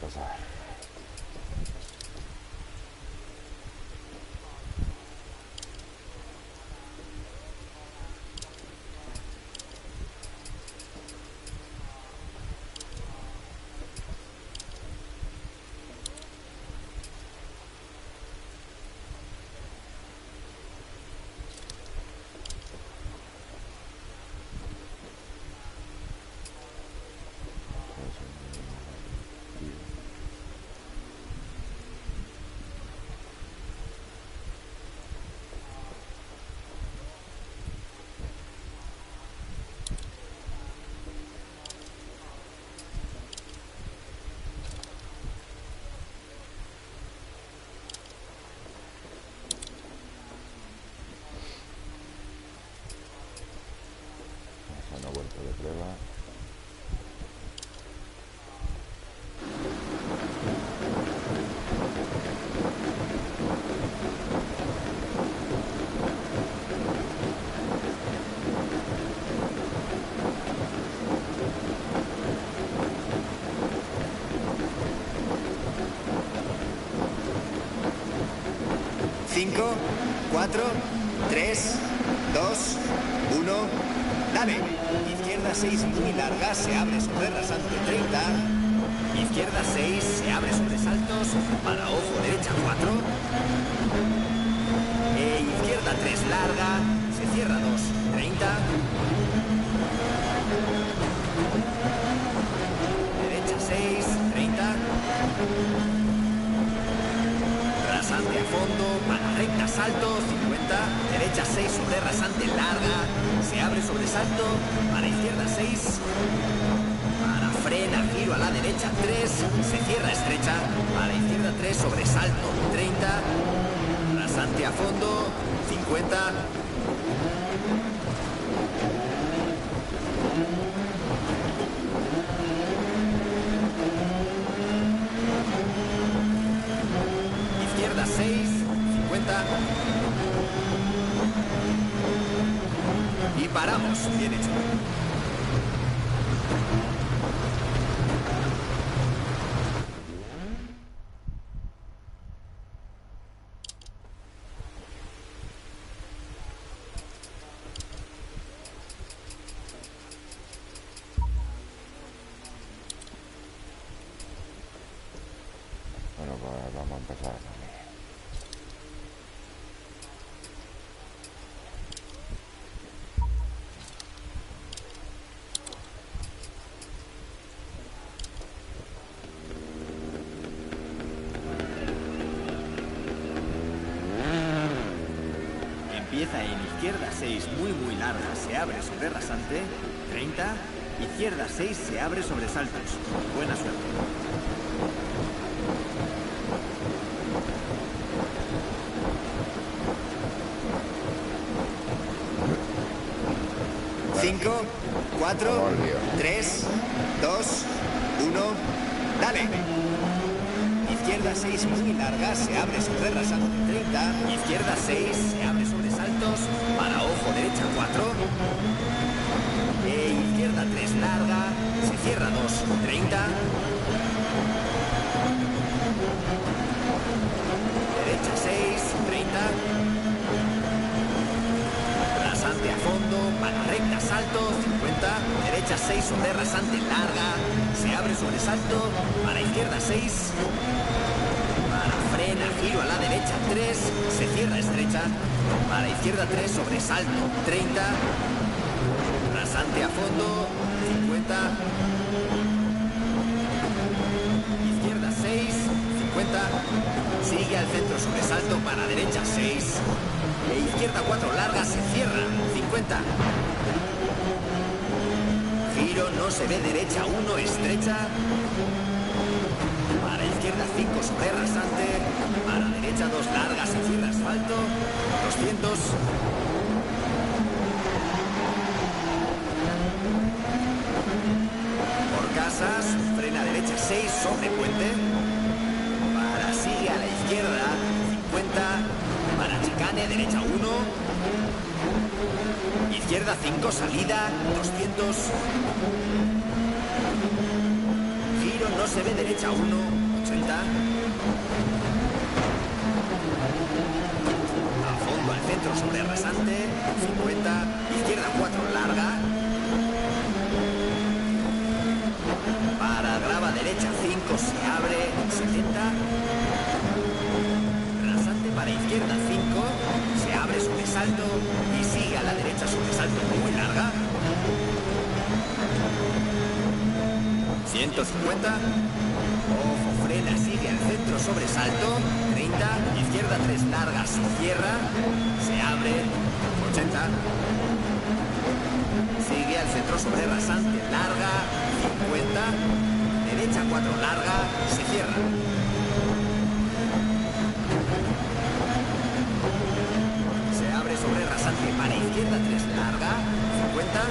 empezar. Una vuelta de prueba. Cinco, 4, 3, 2, 1. Dale. Izquierda 6 muy larga, se abre sobre rasante 30. Izquierda 6, se abre sobre saltos. Para ojo, derecha 4. Izquierda 3 larga, se cierra 2, 30. Derecha 6, 30. Rasante a fondo, para recta salto, 50. Derecha 6 sobre rasante larga, se abre sobre salto. Para izquierda 6. Para frena, giro a la derecha 3, se cierra estrecha. Para izquierda 3 sobre salto, 30. Rasante a fondo, 50. Izquierda 6, 50. Y paramos. Bien hecho. Bueno, pues vamos a empezar. Empieza en izquierda 6 muy larga, se abre sobre rasante, 30. Izquierda 6 se abre sobre saltos. Buena suerte. Cinco, 4, 3, 2, 1. Dale. Izquierda 6 muy larga, se abre sobre rasante 30. Izquierda 6 se abre sobre saltos. Para ojo, derecha 4. Izquierda 3 larga, se cierra 2, 30. Derecha 6, 30. Rasante a fondo, para recta salto, 50. Derecha 6 sobre rasante larga, se abre sobre salto. Para izquierda 6. Para frena, giro a la derecha 3, se cierra estrecha. Para izquierda 3 sobre salto, 30. Rasante a fondo, 50. Izquierda 6, 50. Sigue al centro sobre salto para derecha 6. Izquierda 4 larga, se cierra, 50. Giro, no se ve, derecha 1, estrecha. Para izquierda 5 sobre rasante. Para derecha 2 larga, se cierra asfalto, 200. Por casas, frena derecha 6 sobre puente. Para sigue a la izquierda, 50. Para chicane, derecha 1. Izquierda 5, salida, 200. giro, no se ve, derecha 1, 80. A fondo al centro sobre rasante, 50. Izquierda 4, larga. Para grava derecha 5, se abre, 70. Rasante para izquierda 5, se abre sobresalto y sigue a la derecha sobresalto muy larga. 150. Ojo, frena, sigue al centro sobresalto, 30. Izquierda 3, larga, se cierra, se abre, 80. Sigue al centro sobre rasante, larga, 50. Derecha 4, larga, se cierra. Se abre sobre rasante para izquierda 3, larga, 50.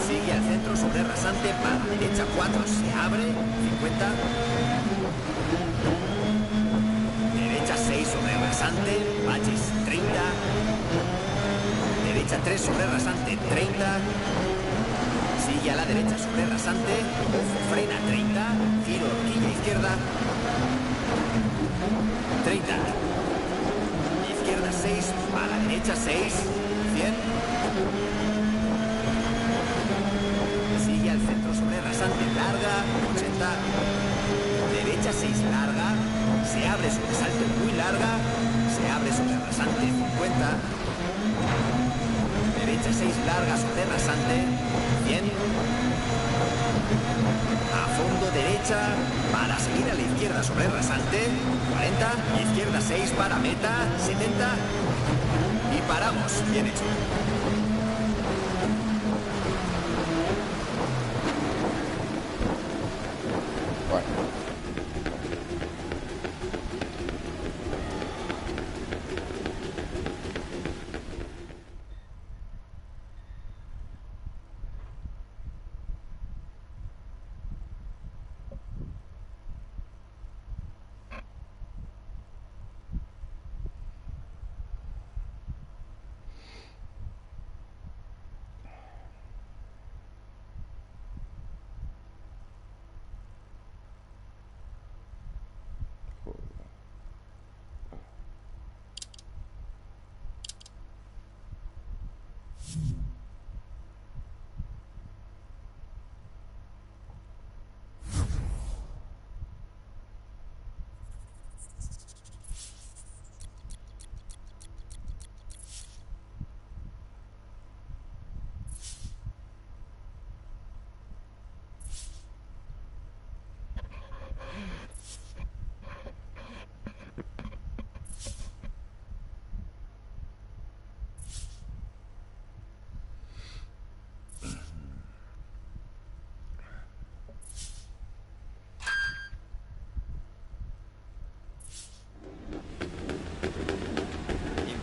Sigue al centro sobre rasante para derecha 4, se abre, 50. Derecha 6 sobre rasante, baches 30. Derecha 3 sobre rasante, 30. Sigue a la derecha sobre rasante, ojo, frena 30. Giro horquilla izquierda, 30. Izquierda 6, para derecha 6, 100. Sigue al centro sobre rasante, larga, 80. Derecha 6, larga. Se abre sobresalto muy larga. Se abre sobre rasante, 50. Derecha 6, larga sobre rasante, 100. A fondo derecha para seguir a la izquierda sobre rasante, 40. Izquierda 6 para meta, 70. Y paramos, bien hecho.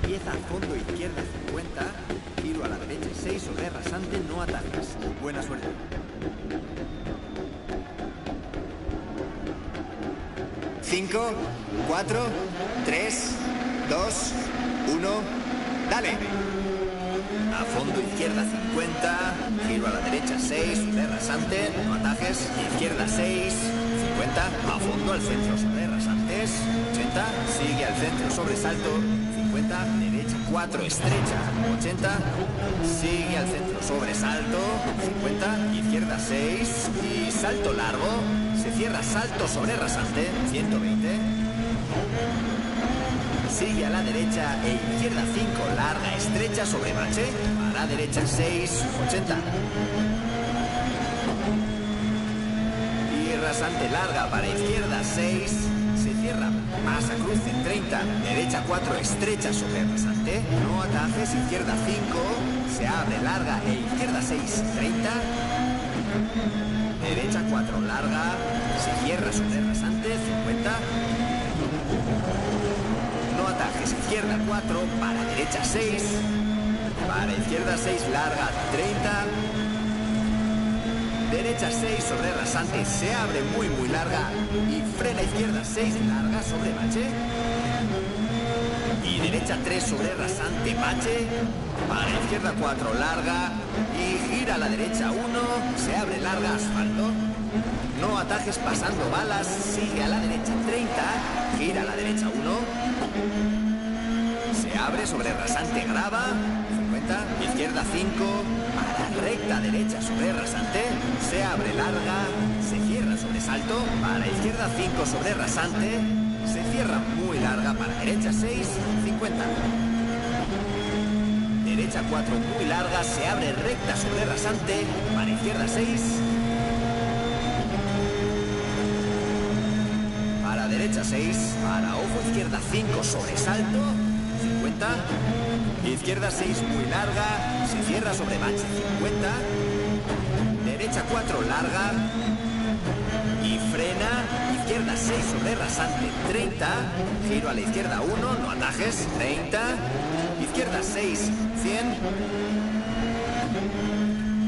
Empieza a fondo izquierda 50, giro a la derecha 6 sobre rasante, no ataques. Buena suerte. Cinco, 4, 3, 2, 1, dale. A fondo izquierda 50, giro a la derecha 6 sobre rasante, no atajes. Izquierda 6, 50, a fondo al centro sobre rasantes, 80, sigue al centro sobresalto, 50, derecha 4, estrecha, 80, sigue al centro sobresalto, 50, izquierda 6 y salto largo, se cierra salto sobre rasante, 120, sigue a la derecha e izquierda 5, larga, estrecha sobre bache, para derecha 6, 80. Y rasante larga para izquierda 6, se cierra, masa cruz en 30, derecha 4, estrecha sobre rasante, no atajes, izquierda 5, se abre larga e izquierda 6, 30. Derecha 4, larga, se cierra sobre rasante, 50. No atajes, izquierda 4, para derecha 6, para izquierda 6, larga, 30. Derecha 6 sobre rasante, se abre muy larga y frena izquierda 6, larga sobre bache. Y derecha 3 sobre rasante, bache. Para izquierda 4, larga. Y gira a la derecha 1, se abre larga, asfalto. No atajes pasando balas, sigue a la derecha 30, gira a la derecha 1. Se abre sobre rasante, grava, 50, izquierda 5, para recta derecha sobre rasante, se abre larga, se cierra sobre salto, para izquierda 5 sobre rasante, se cierra muy larga, para derecha 6, 50. Derecha 4 muy larga, se abre recta sobre rasante, para izquierda 6. Para derecha 6, para ojo izquierda 5 sobre salto, 50. Izquierda 6 muy larga, se cierra sobre bache, 50. Derecha 4 larga y frena. Izquierda 6 sobre rasante, 30. Giro a la izquierda 1, no atajes, 30. Izquierda 6, 100.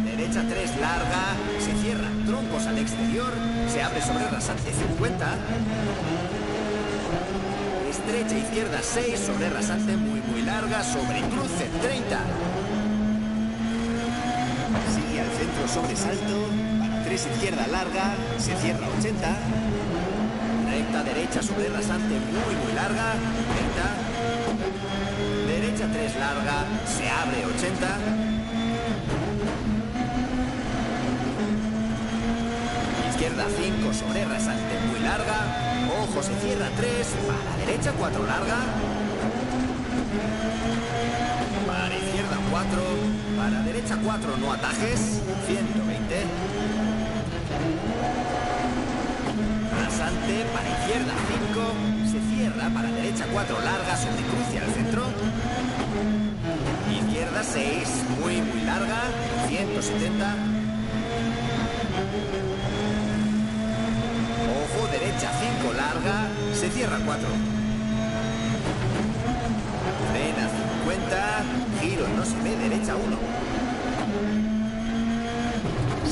Derecha 3 larga, se cierra, troncos al exterior, se abre sobre rasante, 50. Estrecha izquierda 6 sobre rasante muy larga, sobre cruce 30. Sigue al centro sobre salto, para 3 izquierda larga, se cierra 80. Recta derecha sobre rasante muy larga, 30. Derecha 3 larga, se abre 80. Izquierda 5 sobre rasante muy larga, ojo se cierra 3, para derecha 4 larga, para izquierda 4, para derecha 4 no atajes, 120. Rasante para izquierda 5, se cierra para derecha 4 larga, sobre cruce al centro. Izquierda 6, muy larga, 170. Ojo, derecha 5 larga, se cierra 4. Frena 50, giro no se ve, derecha 1.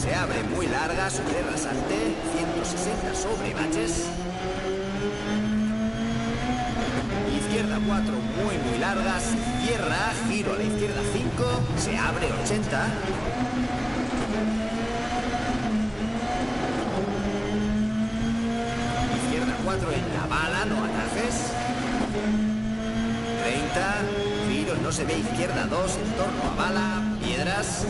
Se abre muy larga, sobre rasante, 160 sobre baches. Izquierda 4 muy larga, se cierra, giro a la izquierda 5, se abre 80. Izquierda 4 en la bala, no atajes. 30, giro no se ve, izquierda 2, en torno a bala, piedras.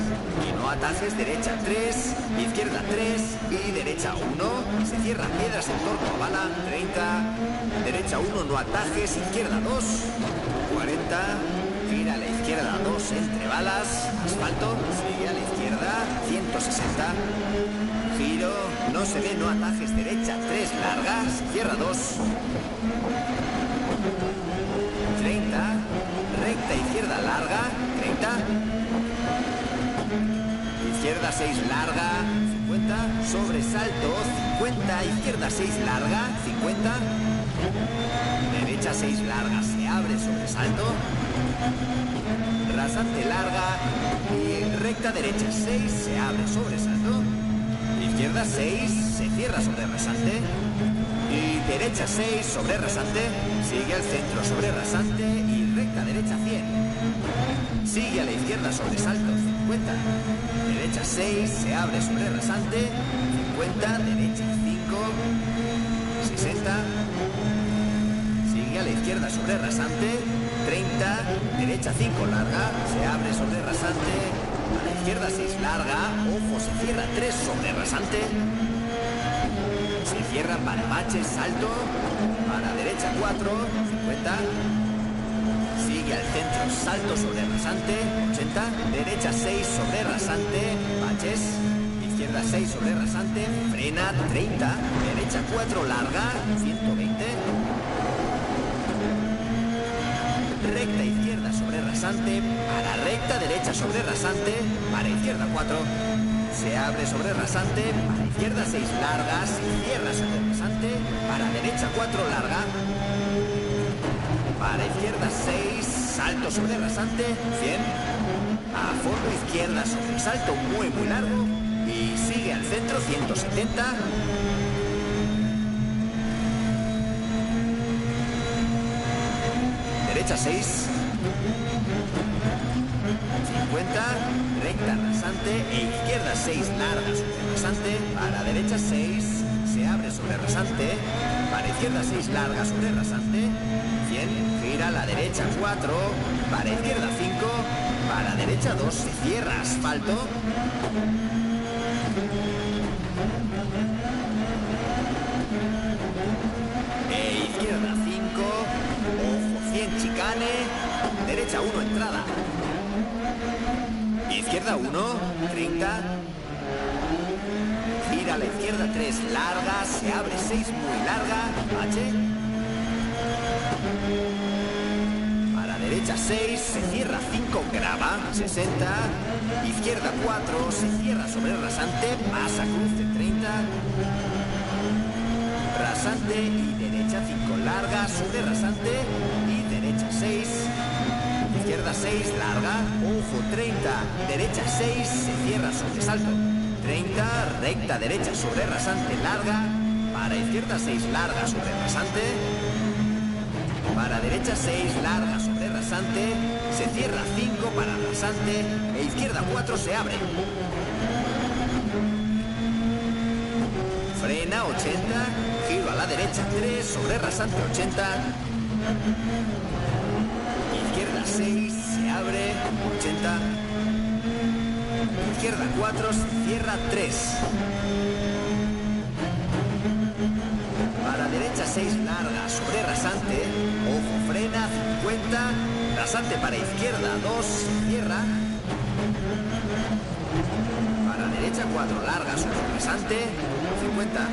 Y no atajes, derecha 3, izquierda 3 y derecha 1. Se cierra piedras en torno a bala, 30. Derecha 1, no atajes, izquierda 2, 40. Gira a la izquierda 2 entre balas, asfalto, sigue a la izquierda, 160. Giro, no se ve, no atajes, derecha 3 largas, cierra 2. 30, recta izquierda larga, 30. Izquierda 6 larga, 50. Sobresalto, 50. Izquierda 6 larga, 50. Derecha 6 larga, se abre sobresalto. Rasante larga y recta derecha 6, se abre sobresalto. Izquierda 6, se cierra sobre rasante. Y derecha 6 sobre rasante, sigue al centro sobre rasante y recta derecha 100. Sigue a la izquierda sobre salto, 50. Derecha 6, se abre sobre rasante, 50. Derecha 5, 60. Sigue a la izquierda sobre rasante, 30. Derecha 5 larga, se abre sobre rasante. A la izquierda 6 larga, ojo, se cierra 3 sobre rasante. Se cierra para baches, salto, para derecha 4, 50. Sigue al centro, salto sobre rasante, 80. Derecha 6 sobre rasante, baches. Izquierda 6 sobre rasante, frena, 30. Derecha 4 larga, 120. Recta izquierda sobre rasante, para recta derecha sobre rasante, para izquierda 4. Se abre sobre rasante, para izquierda 6 largas, cierra sobre rasante, para derecha 4 larga, para izquierda 6, salto sobre rasante, 100, a fondo izquierda sobre salto muy largo, y sigue al centro, 170, derecha derecha 6. 50, recta rasante e izquierda 6 larga sobre rasante, para derecha 6, se abre sobre rasante, para izquierda 6 larga sobre rasante, 100, gira a la derecha 4, para izquierda 5, para derecha 2, se cierra asfalto. E izquierda 5, ojo 100 chicane, derecha 1 entrada. Izquierda 1, 30. Gira a la izquierda 3, larga, se abre 6, muy larga, H. Para derecha 6, se cierra 5, grava, 60. Izquierda 4, se cierra sobre rasante, pasa cruce 30. Rasante y derecha 5, larga, sobre rasante y derecha 6. Izquierda 6, larga, ojo 30, derecha 6, se cierra sobre salto. 30, recta derecha sobre rasante, larga, para izquierda 6, larga sobre rasante. Para derecha 6, larga sobre rasante, se cierra 5 para rasante, e izquierda 4 se abre. Frena 80, giro a la derecha 3, sobre rasante 80. Izquierda 6, se abre, 80. Izquierda 4, se cierra 3. Para derecha 6, larga, sobre rasante. Ojo, frena, 50. Rasante para izquierda 2, se cierra. Para derecha 4, larga, sobre rasante, 50.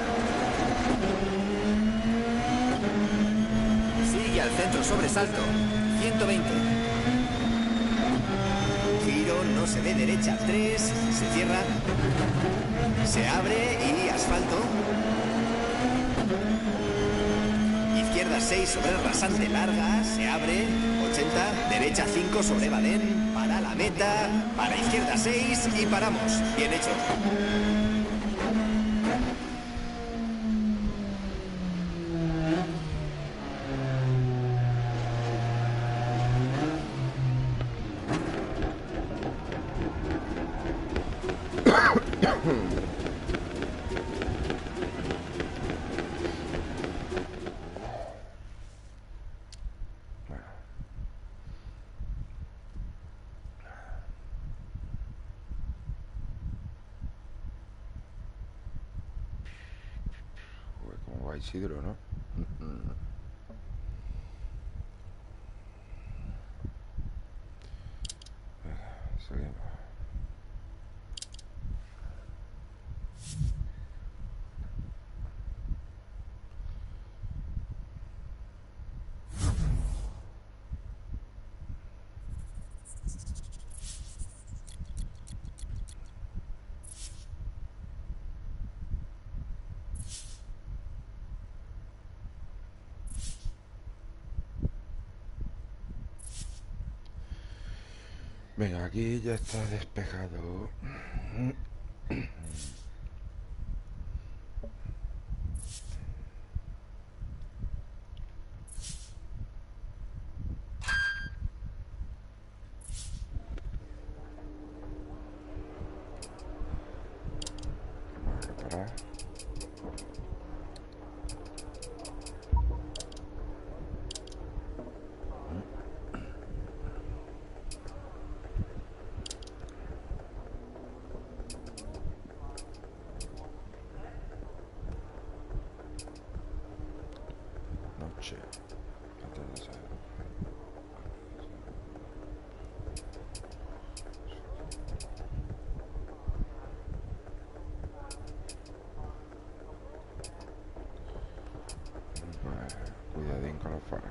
Sigue al centro, sobresalto. 120. Giro, no se ve, derecha 3, se cierra. Se abre y asfalto. Izquierda 6 sobre rasante, larga, se abre. 80, derecha 5 sobre badén, para la meta. Para izquierda 6 y paramos. Bien hecho. Como va Isidro, ¿no? Seguimos. Venga, aquí ya está despejado. Vamos a reparar. Noche. Antes de saber. Pues, cuidadín con los faros.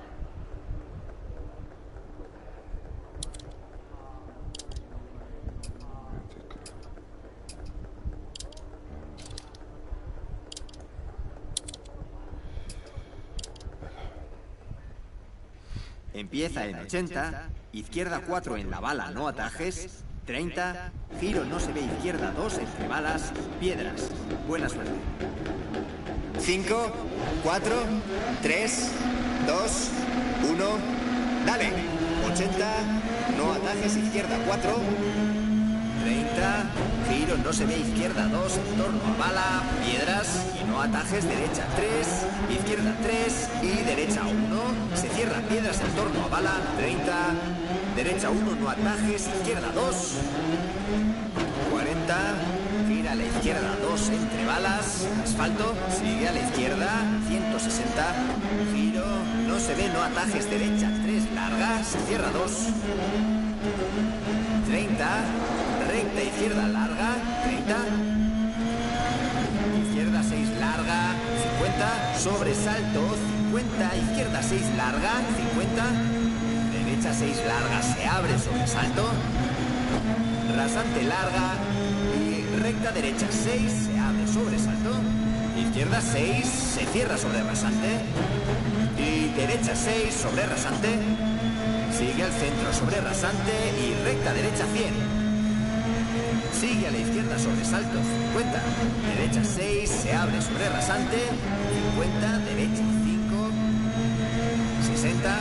Empieza en 80, izquierda 4 en la bala, no atajes. 30, giro, no se ve, izquierda 2 entre balas, piedras. Buena suerte. 5, 4, 3, 2, 1, Dale. 80. No atajes, izquierda 4. 30. Giro, no se ve, izquierda 2. En torno a bala. Piedras. Y no atajes, derecha 3. Izquierda 3. Y derecha 1. Se cierra piedras en torno a bala. 30. Derecha 1, no atajes. Izquierda 2. 40. Gira a la izquierda 2 entre balas. Asfalto. Sigue a la izquierda. 160. Giro. No se ve, no atajes. Derecha 3 larga. Se cierra 2. 30. Recta izquierda larga. 30. Izquierda 6 larga. 50. Sobresalto. 50. Izquierda 6 larga. 50. Derecha 6 larga. Se abre sobresalto. Rasante larga. Recta derecha 6, se abre sobresalto. Izquierda 6, se cierra sobre rasante. Y derecha 6 sobre rasante. Sigue al centro sobre rasante y recta derecha 100. Sigue a la izquierda sobresalto 50. Derecha 6, se abre sobre rasante. 50, derecha 5. 60.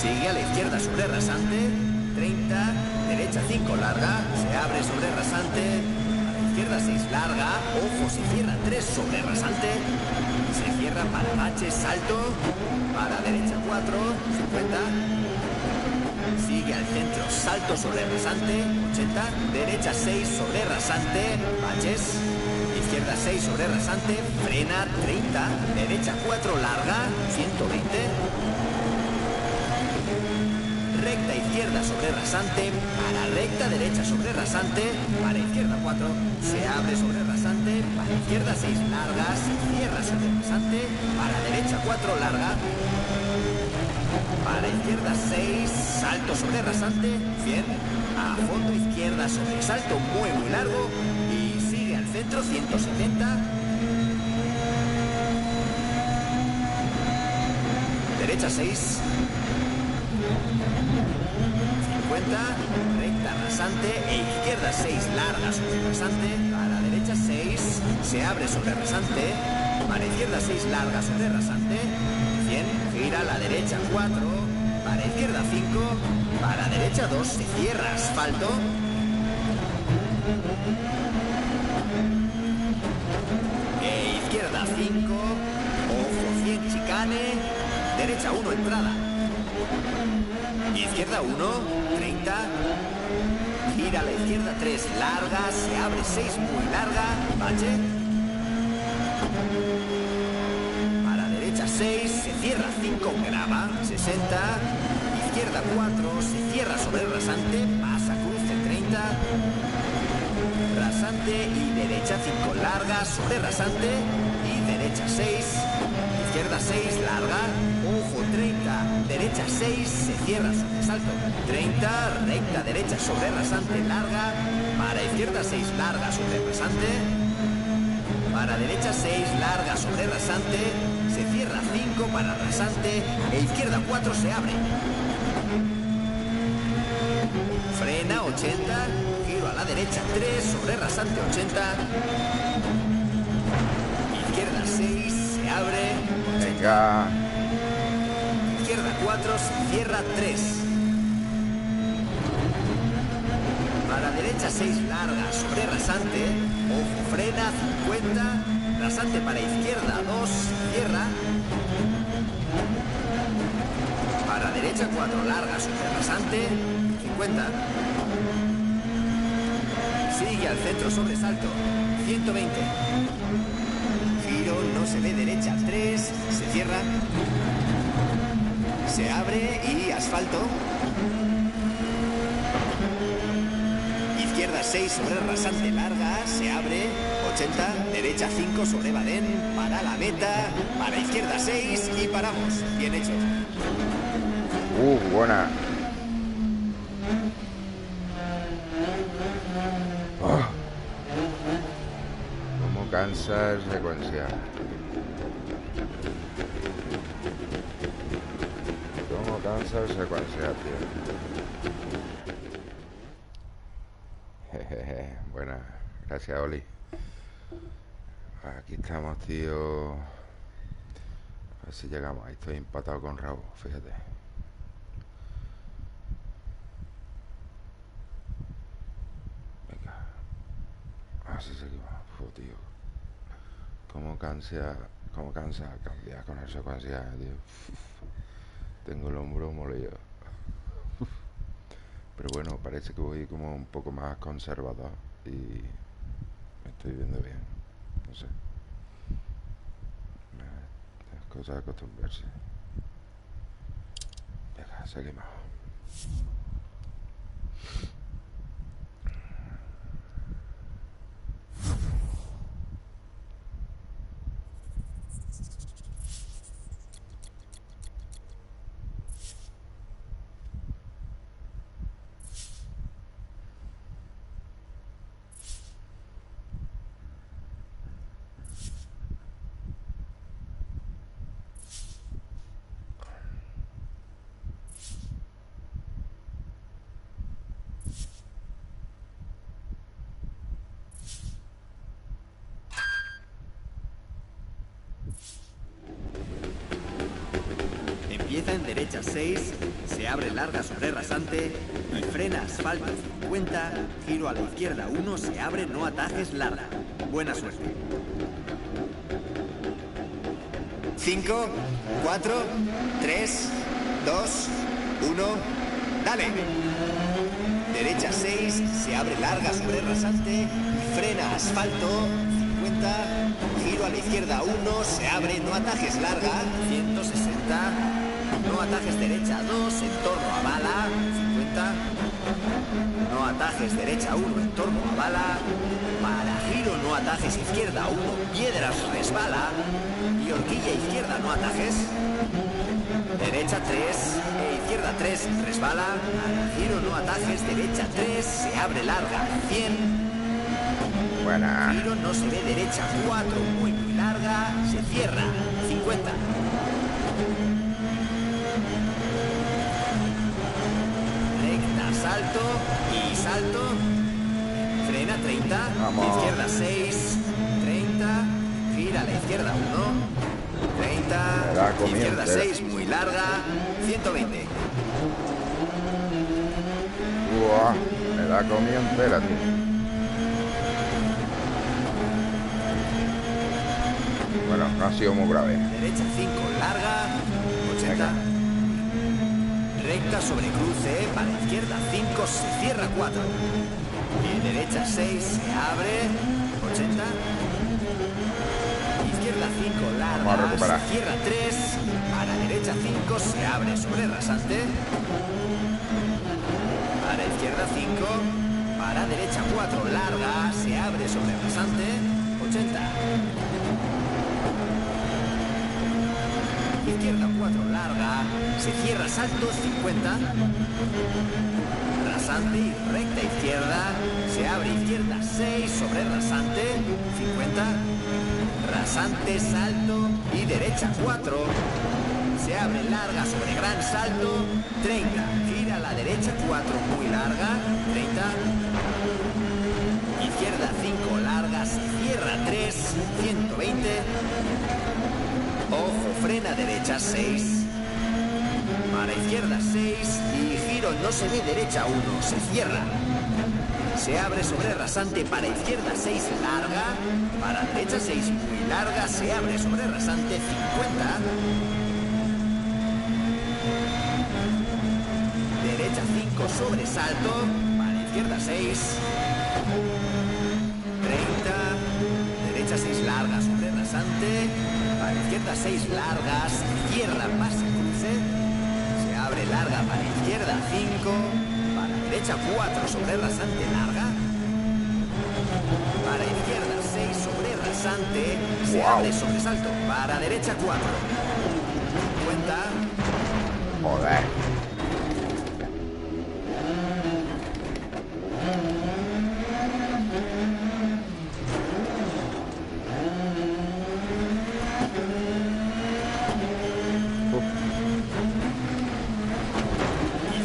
Sigue a la izquierda sobre rasante. 30. Derecha 5 larga, se abre sobre rasante. A la izquierda 6 larga, ojo, se cierra 3 sobre rasante. Se cierra para bache, salto. Para derecha 4, 50. Sigue al centro, salto sobre rasante, 80. Derecha 6 sobre rasante, baches. Izquierda 6 sobre rasante, frena, 30. Derecha 4 larga, 120. Recta izquierda sobre rasante, para recta derecha sobre rasante, para izquierda 4, se abre sobre rasante, para izquierda 6 largas, se cierra sobre rasante, para derecha 4 larga, para izquierda 6, salto sobre rasante, 100, a fondo izquierda sobre salto muy largo y sigue al centro 170. Derecha 6. 50, recta rasante e izquierda 6 larga sobre rasante, para derecha 6, se abre sobre rasante, para izquierda 6 larga sobre rasante, 100, gira a la derecha 4, para izquierda 5, para derecha 2, se cierra asfalto, e izquierda 5, ojo 100 chicane, derecha 1 entrada. Izquierda 1, 30. Gira a la izquierda 3, larga. Se abre 6, muy larga. Bache. Para derecha 6, se cierra 5, grava. 60. Izquierda 4, se cierra sobre el rasante. Pasa cruce 30. Rasante y derecha 5, larga. Sobre rasante. Y derecha 6. Izquierda 6, larga. Ojo 30, derecha 6, se cierra sobre salto. 30, recta derecha sobre rasante larga. Para izquierda 6 larga sobre rasante. Para derecha 6 larga sobre rasante. Se cierra 5 para rasante. E izquierda 4 se abre. Frena 80. Giro a la derecha 3 sobre rasante 80. Izquierda 6 se abre. 80. Venga. Izquierda 4, se cierra 3. Para derecha 6 larga sobre rasante. Ojo, frena 50. Rasante para izquierda 2, cierra. Para derecha 4 larga sobre rasante. 50. Sigue al centro sobre salto. 120. Giro, no se ve, derecha 3. Se cierra. Se abre y asfalto. Izquierda 6 sobre rasante larga, se abre. 80, derecha 5 sobre badén, para la meta, para izquierda 6 y paramos. Bien hecho. Buena. Oh. Cómo cansa el secuencial. Cómo cansa el secuencial, tío. Jejeje. Buena. Gracias, Oli. Aquí estamos, tío. A ver si llegamos. Ahí estoy empatado con Raúl, fíjate. Así seguimos. Tío. ¿Cómo cansa cambiar con el secuencial, tío? Tengo el hombro molido. Pero bueno, parece que voy como un poco más conservador y me estoy viendo bien. No sé. Es cosa de acostumbrarse. Venga, seguimos. Empieza en derecha 6, se abre larga sobre rasante y frena asfalto 50, giro a la izquierda 1, se abre, no atajes, larga. Buena suerte. 5, 4, 3, 2, 1, dale. Derecha 6, se abre larga sobre rasante y frena asfalto 50, giro a la izquierda 1, se abre, no atajes, larga. 160. No atajes derecha 2, entorno a bala, 50. No atajes derecha 1, entorno a bala. Para giro no atajes izquierda 1, piedras resbala. Y horquilla izquierda no atajes. Derecha 3, izquierda 3, resbala. Para giro no atajes, derecha 3, se abre larga, 100. Buena. Giro no se ve, derecha 4, muy larga, se cierra, 50. Salto y salto. Frena 30. Vamos. Izquierda 6. 30. Gira a la izquierda 1. 30. Izquierda 6, muy larga. 120. Uah, me la comí entera, tío. Bueno, no ha sido muy grave. Derecha 5, larga. 80. Venga. Recta sobre cruce, para izquierda 5, se cierra 4. Y derecha 6, se abre, 80. Izquierda 5, larga, se cierra 3. Para derecha 5, se abre sobre rasante. Para izquierda 5, para derecha 4, larga, se abre sobre rasante, 80. Izquierda 4, larga, se cierra saltos 50. Rasante y recta izquierda, se abre izquierda 6 sobre rasante, 50. Rasante, salto y derecha 4. Se abre larga sobre gran salto, 30. Gira a la derecha 4, muy larga, 30. Izquierda 5, larga, se cierra 3, 120. Ojo, frena derecha 6. Para izquierda 6 y giro no se ve, derecha 1, se cierra. Se abre sobre rasante, para izquierda 6, larga. Para derecha 6, muy larga, se abre sobre rasante, 50. Derecha 5, sobresalto. Para izquierda 6. 30. Derecha 6, larga, sobre rasante. Para izquierda 6, largas, cierra, pasa, cruce. Se abre larga para izquierda 5. Para derecha 4 sobre rasante, larga. Para izquierda 6 sobre rasante. Se abre sobresalto. Para derecha 4. 50. Joder.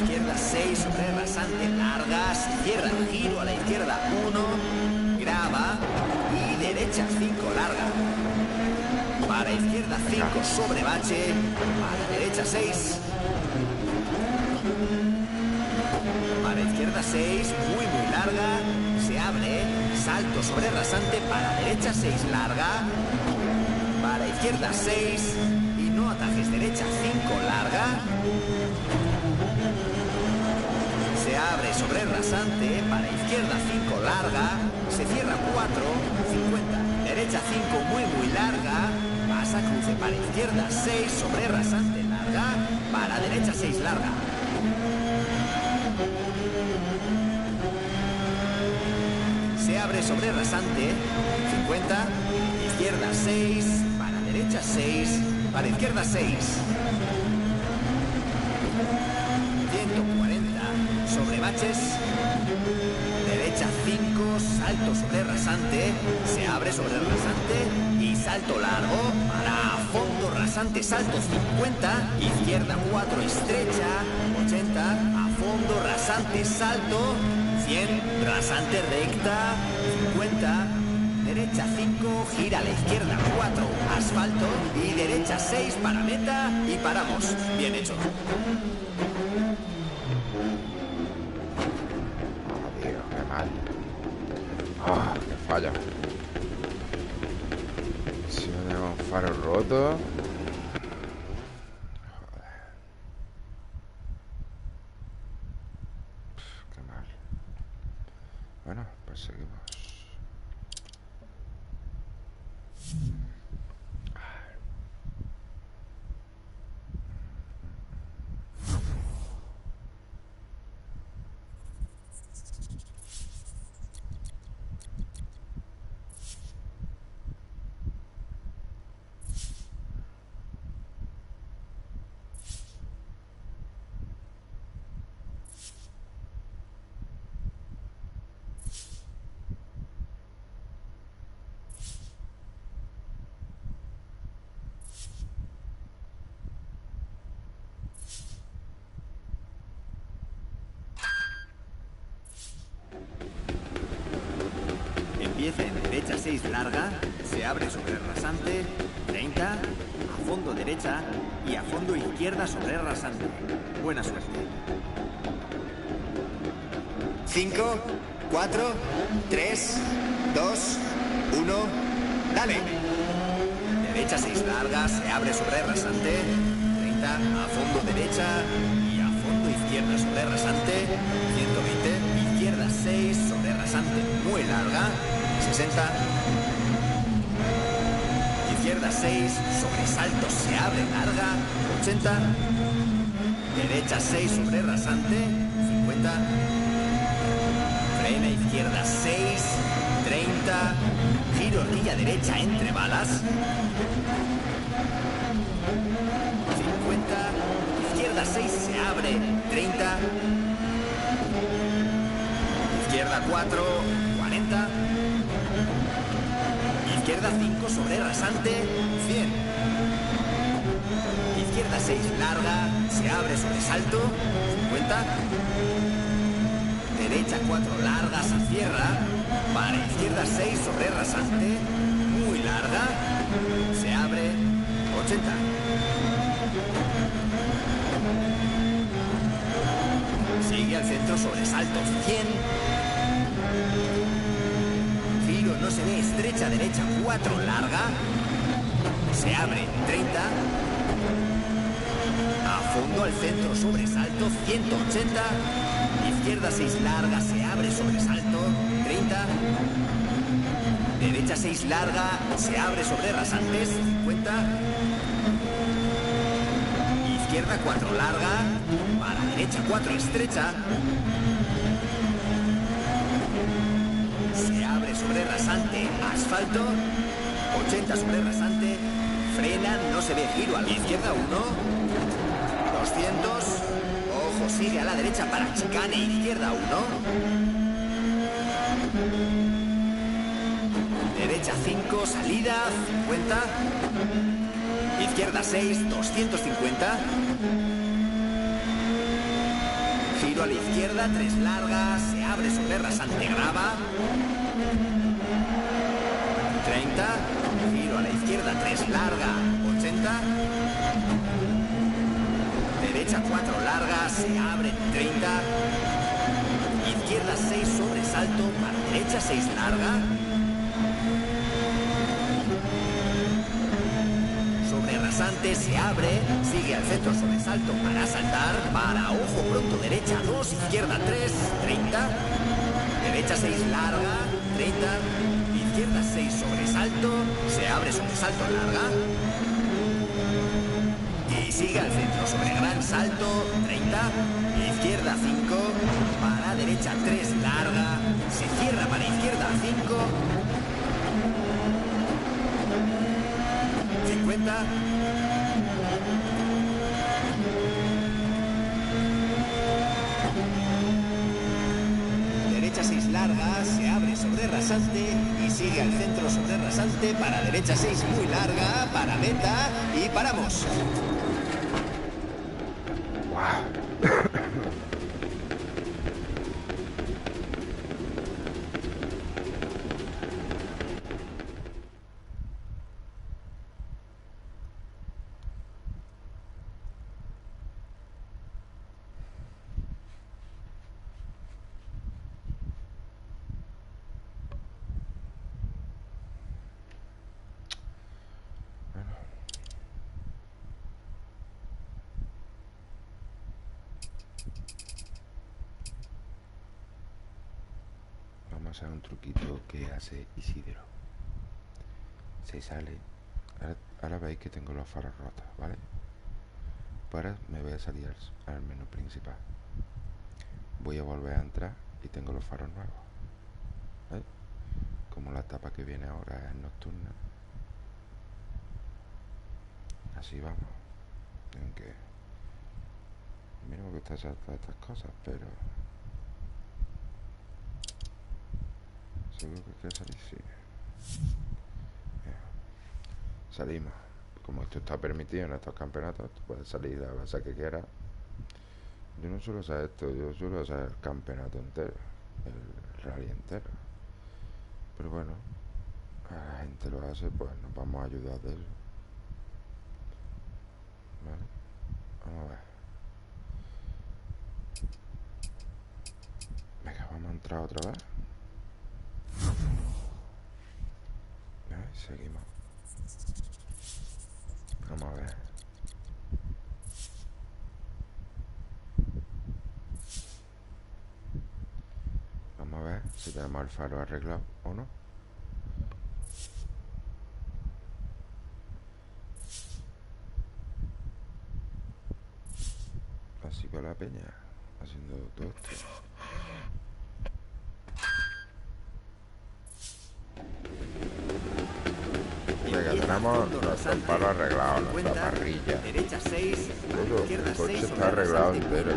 Izquierda 6 sobre rasante, largas. Cierra el giro a la izquierda 1. Graba. Y derecha 5, larga. Para izquierda 5 sobre bache. Para derecha 6. Para izquierda 6, muy larga. Se abre. salto sobre rasante para derecha 6 larga, para izquierda 6 y no atajes derecha 5 larga. Se abre sobre rasante para izquierda 5 larga, se cierra 4, 50, derecha 5 muy larga, pasa cruce para izquierda 6 sobre rasante larga, para derecha 6 larga. Se abre sobre rasante, 50, izquierda 6, para derecha 6, para izquierda 6. 140, sobre baches, derecha 5, salto sobre rasante, se abre sobre rasante y salto largo, para fondo rasante, salto 50, izquierda 4, estrecha, 80, a fondo rasante, salto, 100, rasante recta, 50, derecha 5, gira a la izquierda 4, asfalto y derecha 6 para meta y paramos. Bien hecho. Oh, Dios, qué mal. Ah, qué falla. Si no tengo un faro roto. Qué mal. Bueno, pues seguimos. Empieza en derecha 6 larga, se abre sobre rasante, 30, a fondo derecha y a fondo izquierda sobre rasante. Buena suerte. 5, 4, 3, 2, 1, dale. Derecha 6 larga, se abre sobre rasante, 30, a fondo derecha y a fondo izquierda sobre rasante, 120, izquierda 6 sobre rasante muy larga, 60, izquierda 6, sobresalto se abre larga, 80, derecha 6 sobre rasante, 50, frena izquierda 6, 30, giro horquilla derecha entre balas, 50, izquierda 6 se abre, 30, izquierda 4, 40, izquierda 5 sobre rasante, 100. Izquierda 6 larga, se abre sobre salto, 50. Derecha 4 larga, se cierra. Para izquierda 6 sobre rasante, muy larga, se abre, 80. Sigue al centro sobre salto, 100. Giro no se ve, estrecha derecha 4 larga, se abre 30, a fondo al centro sobresalto 180, izquierda 6 larga, se abre sobresalto 30, derecha 6 larga, se abre sobre rasantes 50, izquierda 4 larga, para derecha 4 estrecha, se abre sobre rasante, asfalto, 80 sobre rasante, frena, no se ve, giro a la izquierda 1, 200, ojo, sigue a la derecha para chicane, izquierda 1, derecha 5, salida, 50, izquierda 6, 250, giro a la izquierda, 3 largas, se abre sobre rasante, grava, 30, giro a la izquierda, 3 larga, 80, derecha 4 largas, se abre, 30, izquierda 6 sobresalto, para derecha 6 larga. Sobre rasante se abre, sigue al centro sobresalto para saltar, para ojo pronto derecha 2, izquierda 3, 30. Derecha 6 larga, 30. Izquierda 6 sobresalto, se abre sobresalto larga. Y sigue al centro sobre gran salto, 30. Izquierda 5, para derecha 3 larga, se cierra para izquierda 5. 50. Derecha 6 larga, se abre sobre rasante y sigue al centro sobre rasante para derecha 6 muy larga, para meta y paramos. Vamos a un truquito que hace Isidro. Se sale. Ahora veis que tengo los faros rotos, ¿vale? Pues ahora me voy a salir al menú principal. Voy a volver a entrar y tengo los faros nuevos. ¿Veis? Como la etapa que viene ahora es nocturna. Así vamos. Aunque a mí no me gusta hacer todas estas cosas, pero seguro que quiero salir, sí. Salimos. Como esto está permitido en estos campeonatos, tú puedes salir a la base que quieras. Yo no suelo hacer esto, yo suelo hacer el campeonato entero, el rally entero. Pero bueno, a la gente lo hace, pues nos vamos a ayudar de eso. Vale, vamos a ver. Venga, vamos a entrar otra vez. Seguimos. Vamos a ver. Vamos a ver si tenemos el faro arreglado o no. Así va la peña haciendo todo esto. Venga, tenemos nuestro palo arreglado, nuestra parrilla. Derecha 6, Todo, izquierda el coche 6, está arreglado entero.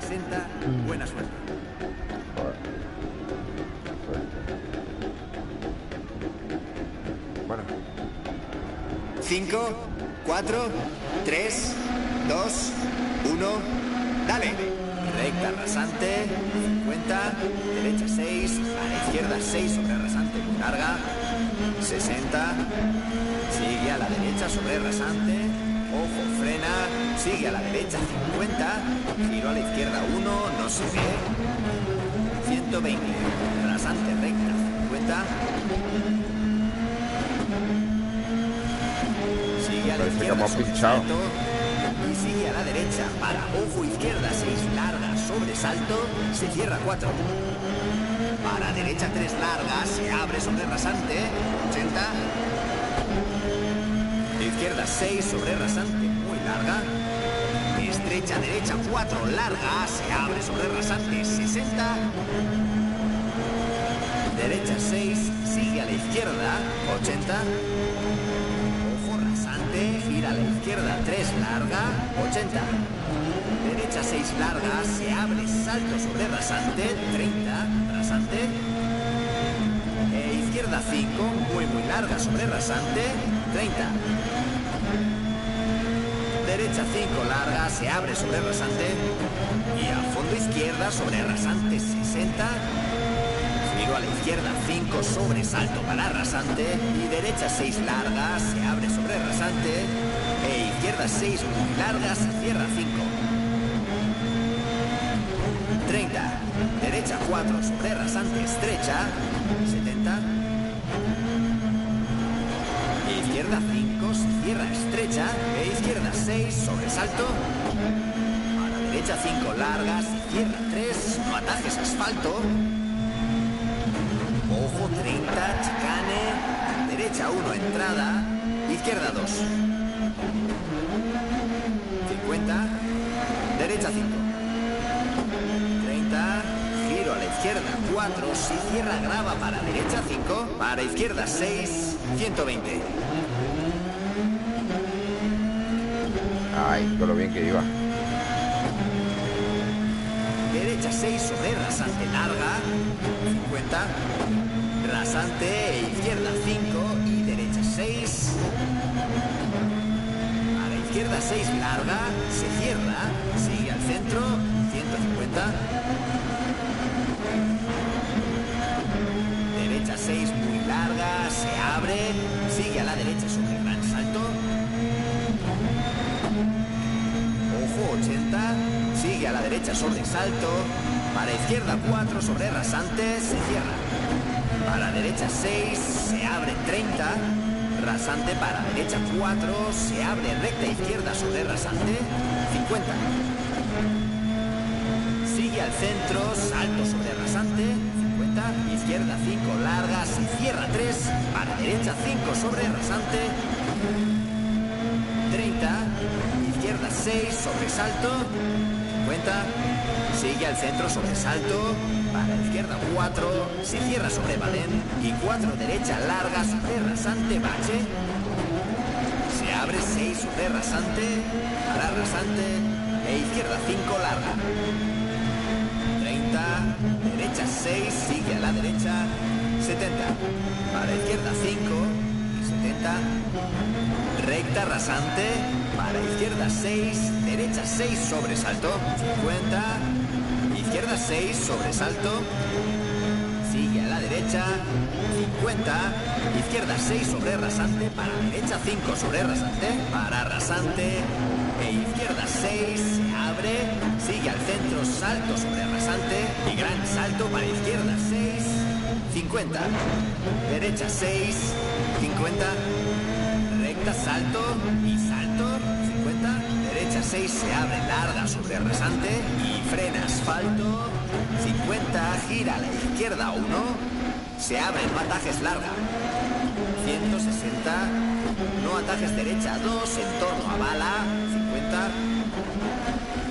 60, buena suerte. Bueno. 5, 4, 3, 2, 1, dale. Recta rasante, 50, derecha 6, a la izquierda 6 sobre rasante muy larga, 60, sigue a la derecha sobre rasante, ojo frena, sigue a la derecha 50, giro a la izquierda 1, no se ve, 120, rasante recta 50, sigue a la Parece que izquierda hemos sobre pinchado. salto, y sigue a la derecha para ojo izquierda 6 larga sobresalto, se cierra 4. Para derecha 3 larga, se abre sobre rasante, 80. Izquierda 6 sobre rasante, muy larga. Estrecha derecha 4 larga, se abre sobre rasante, 60. Derecha 6, sigue a la izquierda, 80. Ojo rasante, gira a la izquierda 3 larga, 80. Derecha 6 larga, se abre salto sobre rasante, 30, rasante. Izquierda 5, muy larga sobre rasante, 30. Derecha 5 larga, se abre sobre rasante. Y a fondo izquierda sobre rasante, 60. Giro a la izquierda 5 sobre salto para rasante. Y derecha 6 larga, se abre sobre rasante. Izquierda 6 muy larga, se cierra 5. 30. Derecha 4 sobre rasante estrecha. 70. Izquierda 5, se cierra estrecha. E izquierda 6, sobresalto. A la derecha 5 larga, se cierra 3. No atajes asfalto. Ojo 30, chicane. Derecha 1, entrada. Izquierda 2. 50. Derecha 5. 30. Giro a la izquierda 4. Si cierra grava para derecha 5. Para izquierda 6. 120. Ay, con lo bien que iba. Derecha 6 sobre rasante larga. 50. Rasante e izquierda 5 y derecha 6. A la izquierda 6 larga, se cierra, sigue al centro, 150. Derecha 6 muy larga, se abre, sigue a la derecha sobre gran salto. Ojo 80, sigue a la derecha sobre salto. Para izquierda 4 sobre rasante, se cierra. Para derecha 6, se abre 30. Rasante para derecha 4, se abre recta izquierda sobre rasante, 50. Sigue al centro, salto sobre rasante, 50. Izquierda 5 larga, se cierra 3. Para derecha 5 sobre rasante, 30. Izquierda 6 sobre salto, 50. Sigue al centro sobre salto. Para izquierda 4, se cierra sobre balén. Y 4 derecha larga sobre rasante bache. Se abre 6 sobre rasante. Para rasante. E izquierda 5 larga. 30. Derecha 6, sigue a la derecha. 70. Para izquierda 5. 70. Recta rasante. Para izquierda 6. Derecha 6 sobre salto. 50. Izquierda 6, sobresalto. Sigue a la derecha. 50. Izquierda 6 sobre rasante. Para derecha 5 sobre rasante. Para rasante. E izquierda 6. Se abre. Sigue al centro. Salto sobre rasante. Y gran salto para izquierda 6. 50. Derecha 6. 50. Recta salto. Y salto. 50. Derecha 6 se abre larga sobre rasante y frena asfalto. 50, gira a la izquierda 1. Se abre no atajes larga. 160. No atajes derecha 2, en torno a bala. 50.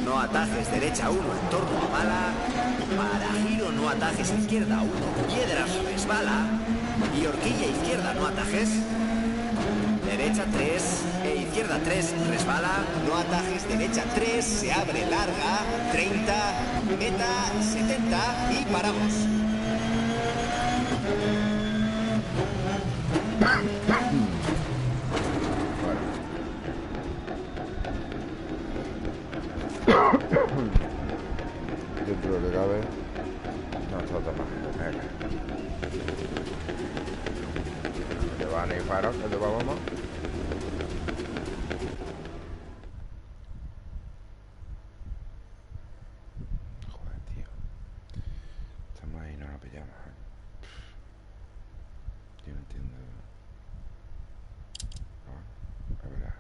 No atajes derecha 1, en torno a bala. Para giro no atajes izquierda 1, piedras resbala. Y horquilla izquierda no atajes. Derecha 3 e izquierda 3 resbala. No atajes derecha 3, se abre larga. 30, meta 70 y paramos. Dentro de lo que cabe, no está tan mal. Venga. ¿Te van a ir faros? ¿Qué te vamos? Joder, tío. Estamos ahí y no nos pillamos. Yo no entiendo. A ver.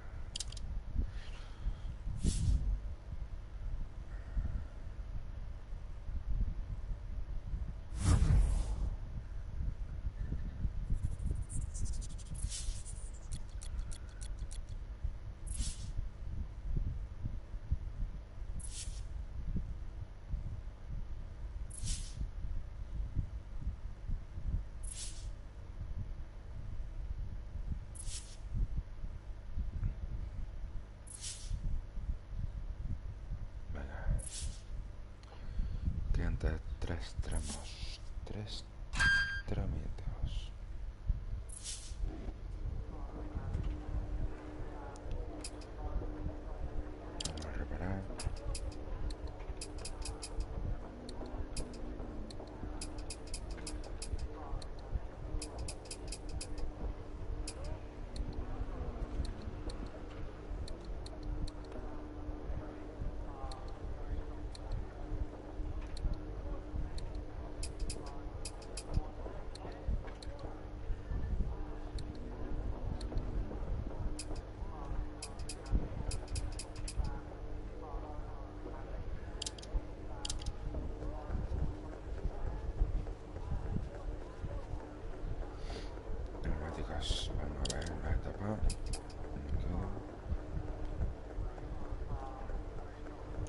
más. Vamos a ver la etapa.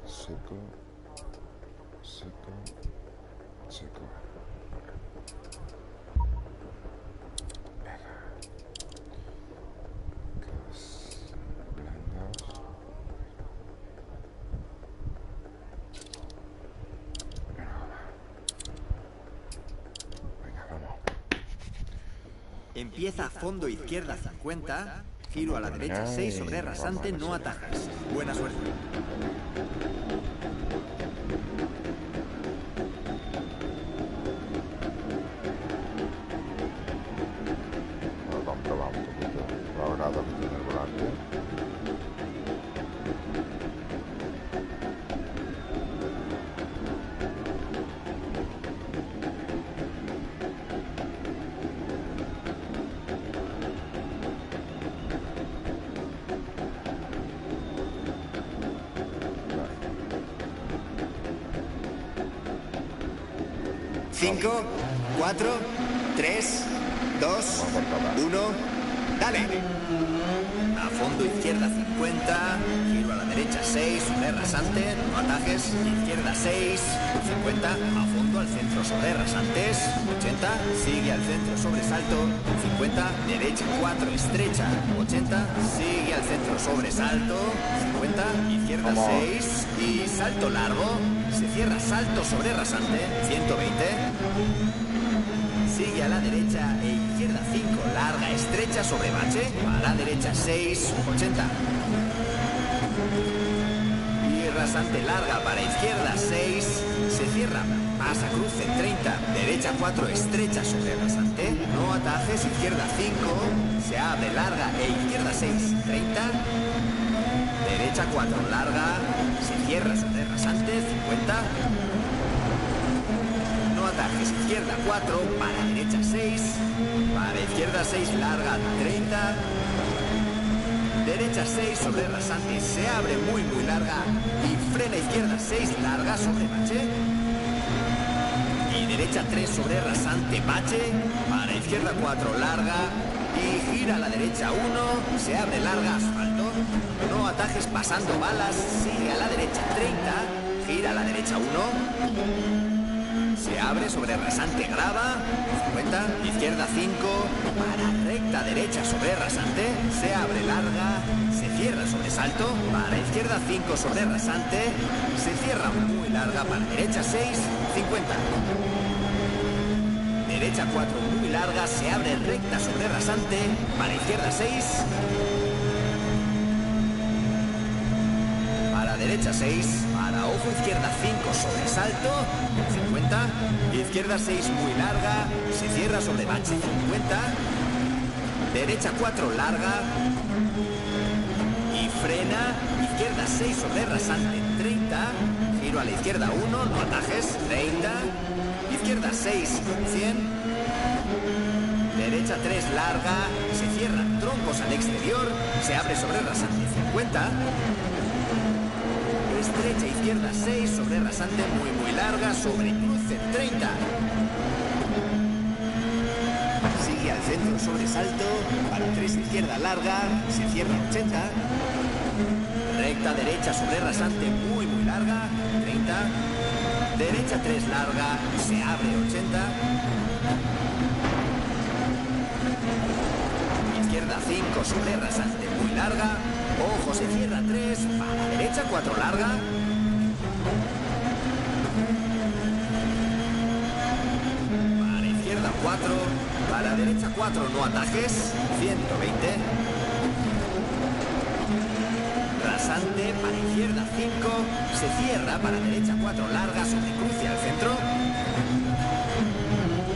Seco. Seco. Seco. Venga. Gas blandos. Venga, vamos. Empieza a fondo izquierda 50, giro a la derecha 6 sobre rasante, no atajas. Buena suerte. Vamos a comprobar un poquito los grados que tiene el volante. Cinco, 4, 3, 2, 1, dale. A fondo izquierda 50, giro a la derecha 6, sobre rasante, no atajes, izquierda 6, 50, a fondo al centro sobre rasantes, 80, sigue al centro sobresalto, 50, derecha 4, estrecha, 80, sigue al centro sobresalto, 50, izquierda 6 y salto largo, se cierra salto sobre rasante, 120. Sigue a la derecha e izquierda 5, larga, estrecha sobre bache. A la derecha 6, 80. Y rasante larga para izquierda 6, se cierra. Pasa cruce 30, derecha 4, estrecha sobre rasante. No atajes, izquierda 5, se abre larga e izquierda 6, 30. Derecha 4, larga, se cierra sobre rasante, 50. Atajes, izquierda 4, para derecha 6, para izquierda 6, larga 30, derecha 6 sobre rasante, se abre muy larga y frena izquierda 6, larga sobre bache, y derecha 3 sobre rasante, bache, para izquierda 4, larga y gira a la derecha 1, se abre larga, asfalto, no atajes pasando balas, sigue a la derecha 30, gira a la derecha 1, se abre sobre rasante, grava, 50, izquierda 5, para recta derecha sobre rasante, se abre larga, se cierra sobre salto, para izquierda 5 sobre rasante, se cierra muy larga, para derecha 6, 50. Derecha 4 muy larga, se abre recta sobre rasante, para izquierda 6. Para derecha 6, para ojo izquierda 5 sobre salto, 50. Izquierda 6 muy larga, se cierra sobre bache, 50. Derecha 4 larga y frena, izquierda 6 sobre rasante, 30. Giro a la izquierda 1, no atajes, 30. Izquierda 6, 100. Derecha 3 larga, se cierran troncos al exterior, se abre sobre rasante, 50. Estrecha izquierda 6 sobre rasante muy larga, sobre cruce 30. Sigue al centro sobre salto, para 3 izquierda larga, se cierra 80. Recta derecha sobre rasante muy larga, 30. Derecha 3 larga, se abre 80. Izquierda 5 sobre rasante muy larga. Ojo, se cierra 3, para derecha 4 larga. Para izquierda 4, para derecha 4 no atajes, 120. Rasante, para izquierda 5, se cierra, para derecha 4 larga, sobre cruce al centro.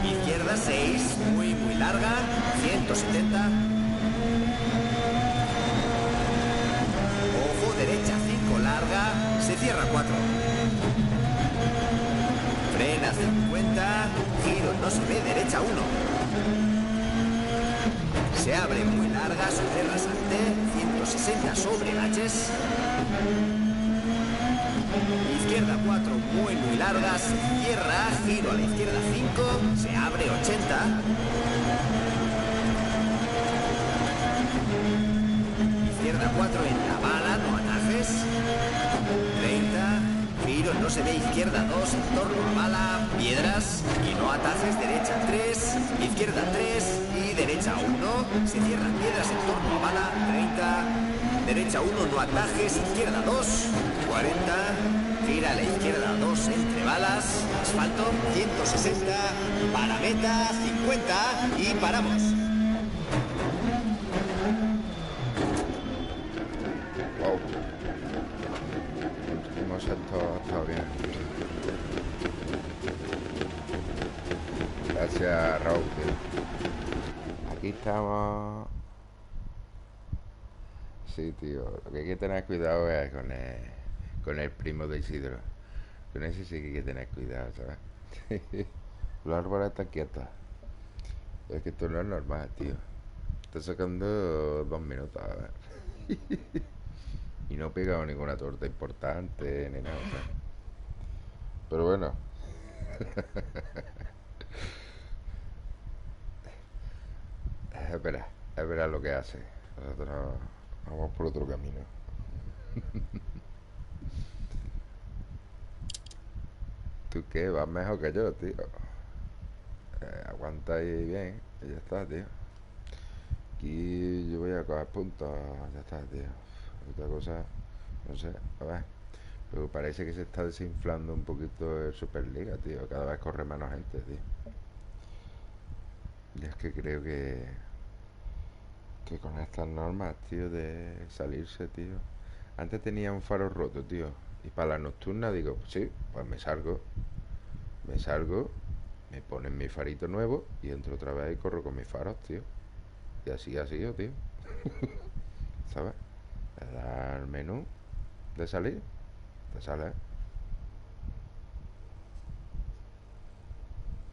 Izquierda 6, muy larga, 170. Derecha 5 larga, se cierra 4. Frena 50, giro no se ve, derecha 1. Se abre muy larga, sobre rasante, 160 sobre baches. Izquierda 4 muy larga, se cierra, giro a la izquierda 5, se abre 80. izquierda 2, en torno a bala, piedras, y no atajes, derecha 3, izquierda 3 y derecha 1. Se cierran piedras en torno a bala, 30, derecha 1, no atajes, izquierda 2, 40, gira a la izquierda 2 entre balas, asfalto, 160, para meta, 50 y paramos. Wow. Hemos estado bien. Gracias, Raúl, tío. Aquí estamos. Sí, tío. Lo que hay que tener cuidado es con el primo de Isidro. Con ese sí que hay que tener cuidado, ¿sabes? Los árboles están quietos. Es que esto no es normal, tío. Está sacando 2 minutos, a ver. Y no he pegado ninguna torta importante ni nada, ¿sabes? Pero bueno. Espera lo que hace. Nosotros vamos por otro camino. ¿Tú qué? Vas mejor que yo, tío. Aguanta ahí bien. Y ya está, tío. Aquí yo voy a coger puntos. Ya está, tío. Otra cosa, no sé, a ver. Pero parece que se está desinflando un poquito el Superliga, tío. Cada vez corre menos gente, tío. Y es que creo que con estas normas, tío, de salirse, tío. Antes tenía un faro roto, tío. Y para la nocturna digo, pues sí, pues me salgo, me ponen mi farito nuevo y entro otra vez y corro con mis faros, tío. Y así ha sido, tío. ¿Sabes? Le das al menú de salir, te sale.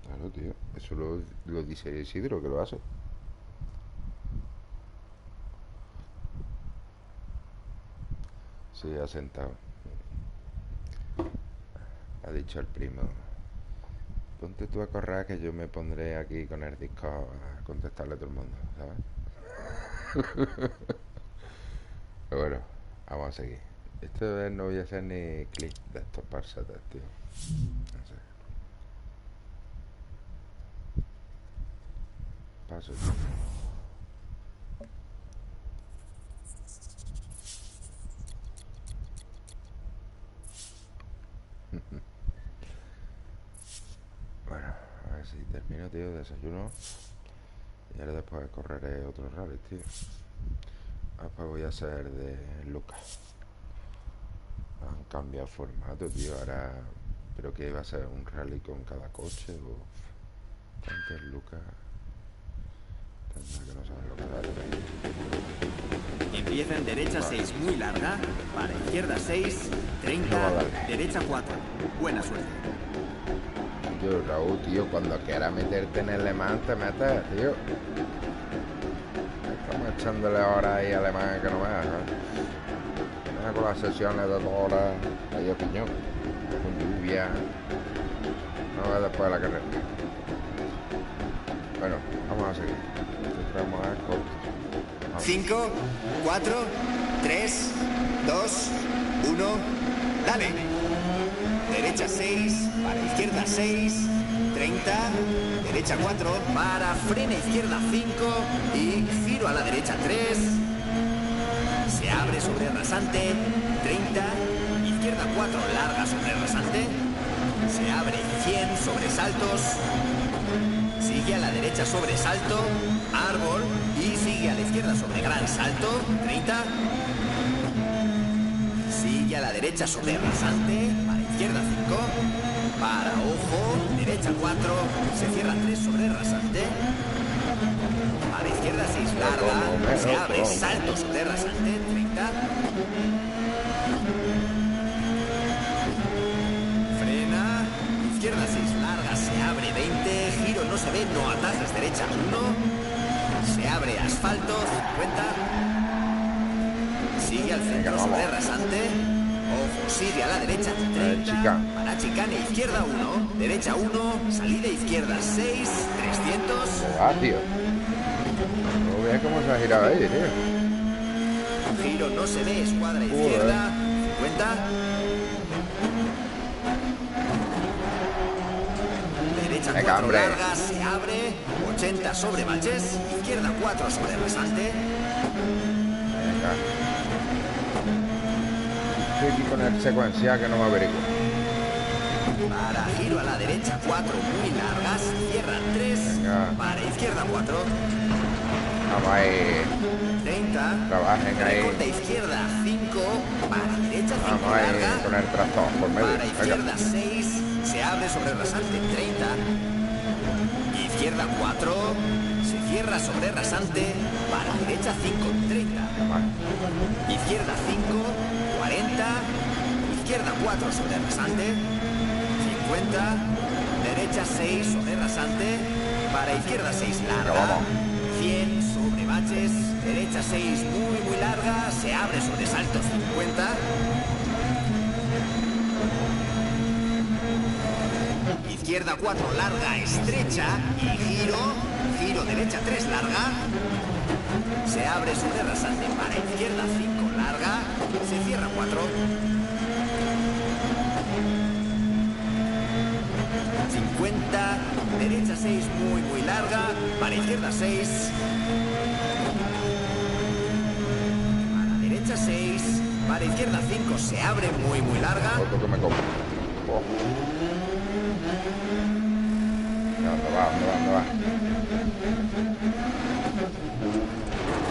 Claro, tío. Eso lo dice Isidro, que lo hace. Sí, ha sentado. Ha dicho el primo. Ponte tú a correr que yo me pondré aquí con el disco a contestarle a todo el mundo, ¿sabes? Pero bueno, vamos a seguir. Esta vez no voy a hacer ni clic de estos parsetes, tío. No sé. Paso, tío. Bueno, a ver si termino, tío, desayuno. Y ahora después correré otro rally, tío. Después voy a hacer de Lucas. Han cambiado formato, tío. Ahora, pero que va a ser un rally con cada coche o tantos Lucas. Tendrá que no saben lo que da. Empieza en derecha 6, muy larga. Para izquierda 6, 30, derecha 4. Buena suerte. Yo, Raúl, tío, cuando quieras meterte en el Le Mans, te metes, tío. Estamos echándole ahora ahí a Le Mans que no veas, ¿sabes? Con las sesiones de 2 horas, ahí opinión, con lluvia. No va después de la carrera. Bueno, vamos a seguir. Vamos a corto. 5, 4, 3, 2, 1, dale. Derecha 6, para izquierda 6, 30, derecha 4, para frena izquierda 5 y giro a la derecha 3. Se abre sobre rasante, 30, izquierda 4, larga sobre rasante. Se abre 100 sobre saltos. Sigue a la derecha sobre salto, árbol y sigue a la izquierda sobre gran salto, 30. Sigue a la derecha sobre rasante, para izquierda 5, para ojo, derecha 4, se cierra 3 sobre rasante. Para izquierda 6 larga, se abre salto sobre rasante, 30. Frena, izquierda 6 larga, se abre 20, giro no se ve, no atajas, derecha 1. Se abre asfalto, 50. Sigue al centro sobre rasante. Ojo, sigue a la derecha 30. Para chicane, izquierda 1, derecha 1, salida izquierda 6, 300. Ah, tío. No veas cómo se ha girado ahí, tío. Giro no se ve, escuadra izquierda, 50. derecha Venga, 4 hombre. larga, se abre, 80 sobre baches, izquierda 4 sobre rasante, Venga. Estoy aquí con el secuencial que no me averiguo. para giro a la derecha 4 muy largas, cierra 3, Venga. para izquierda 4, Vamos ahí. 30, Trabajen ahí. recorta izquierda 5, para derecha 5 Vamos ahí larga, con el tractor por medio. para Venga. izquierda 6, se abre sobre rasante 30, izquierda 4, se cierra sobre rasante, para derecha 5, 30, Vale. izquierda 5, 40, izquierda 4 sobre rasante, 50, derecha 6 sobre rasante, para izquierda 6 larga, vamos. 100 sobre baches, derecha 6 muy muy larga, se abre sobre saltos 50, izquierda 4 larga, estrecha y giro derecha 3 larga, se abre sobre rasante, para izquierda 5 larga, se cierra 4, 50, derecha 6 muy muy larga, para izquierda 6, para derecha 6, para izquierda 5, se abre muy muy larga, Otro que me como. Oh. ¿Dónde va? ¿Dónde va? ¿Dónde va?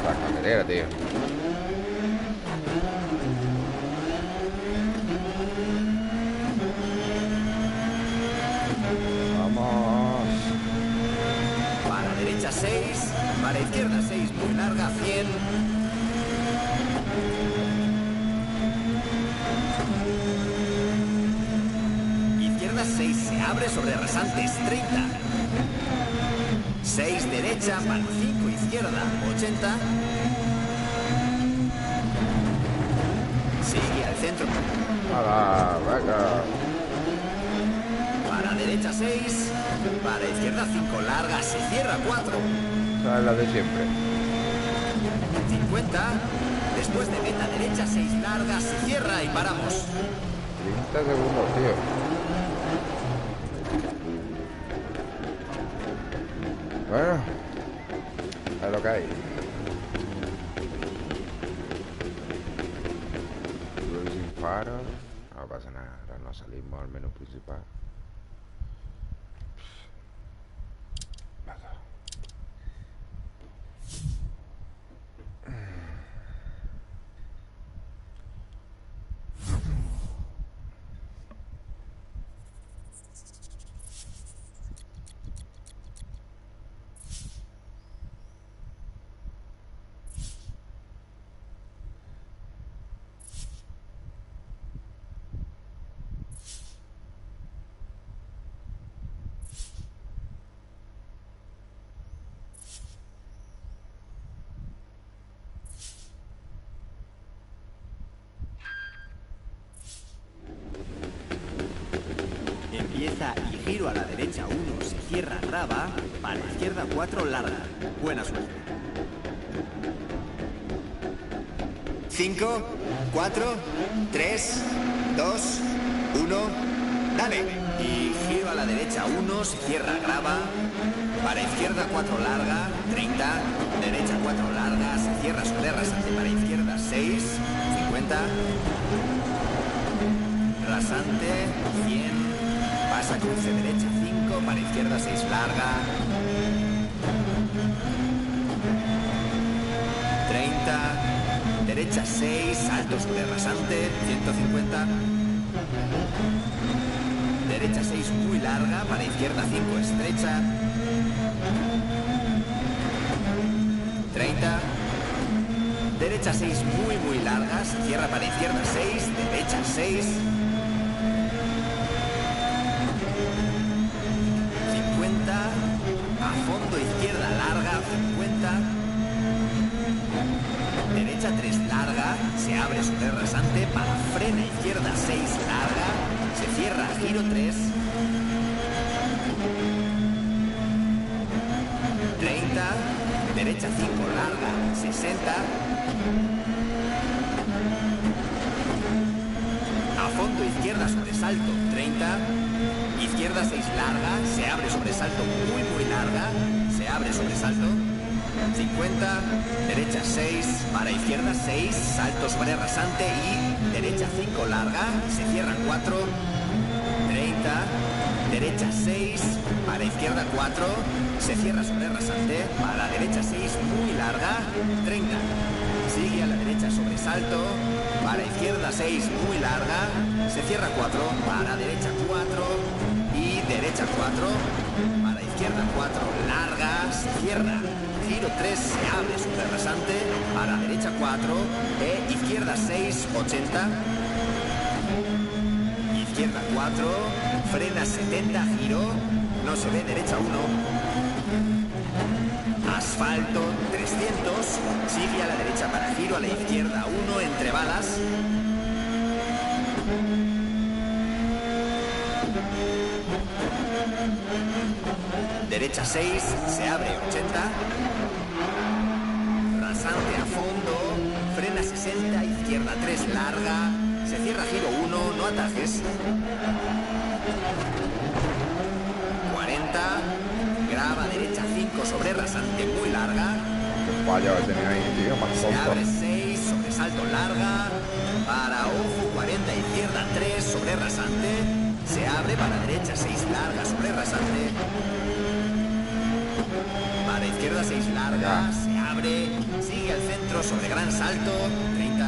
La carretera, tío. Vamos. para derecha 6, para izquierda 6 muy larga, 100, izquierda 6 se abre sobre rasantes 30, 6 derecha para 5 izquierda 80, sigue al centro ¡Hala! ¡Venga! para derecha 6, para izquierda 5 larga, se cierra 4, Esa es la de siempre. 50, después de meta derecha 6 larga, se cierra y paramos. 30 segundos, tío. Bueno, es lo que hay. Luego sin faro. No pasa nada, ahora no salimos al menú principal. Venga. Empieza y giro a la derecha 1, se cierra raba, para izquierda 4 larga. Buena suerte. 5, 4, 3, 2, 1, dale. Y giro a la derecha 1, se cierra grava, para izquierda 4 larga, 30, derecha 4 larga, se cierra sobre rasante, para izquierda 6, 50, rasante, 100, pasa cruce derecha 5, para izquierda 6 larga, 30, derecha 6, salto sobre rasante, 150, derecha 6 muy larga, para izquierda 5 estrecha, 30, derecha 6 muy muy larga, se cierra para izquierda 6, derecha 6, 50, a fondo izquierda larga, 50, derecha 3 larga, se abre sobre rasante, para frena izquierda 6 larga, se cierra giro 3, 30, derecha 5 larga, 60, a fondo, izquierda, sobresalto, 30. Izquierda 6 larga, se abre sobresalto muy larga, se abre sobresalto, 50. Derecha 6, para izquierda 6, salto sobre rasante y derecha 5 larga, se cierran 4. 30. Derecha 6, para izquierda 4, se cierra sobre rasante, para derecha 6 muy larga, 30. Sigue a la derecha sobresalto, para izquierda 6 muy larga, se cierra 4, para derecha 4 y derecha 4, para izquierda 4 larga, se cierra, giro 3 se abre sobre rasante, para derecha 4 e izquierda 6, 80. Izquierda 4, frena 70, giro, no se ve, derecha 1. Asfalto 300, sigue a la derecha para giro, a la izquierda 1 entre balas. Derecha 6, se abre 80. Rasante a fondo, frena 60, izquierda 3 larga. Se cierra giro 1, no atajes. 40. Graba derecha 5 sobre rasante muy larga. Qué fallo tenía ahí, tío, más Se abre tonto. 6 sobre salto larga. Para ojo 40, izquierda 3 sobre rasante. Se abre para derecha 6 larga sobre rasante. Para izquierda 6 larga. Se abre. Sigue al centro sobre gran salto. 30.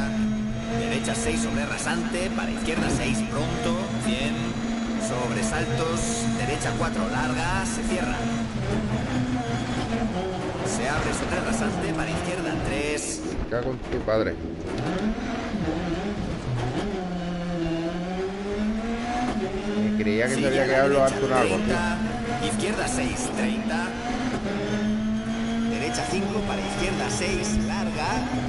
Derecha 6 sobre rasante, para izquierda 6 pronto, 100, sobresaltos, derecha 4 larga, se cierra. Se abre sobre rasante, para izquierda 3. Me cago en tu padre. Me creía que se Sigue había a la quedado en lo derecha, alto un árbol, tío. 30, izquierda 6, 30. Derecha 5, para izquierda 6, larga,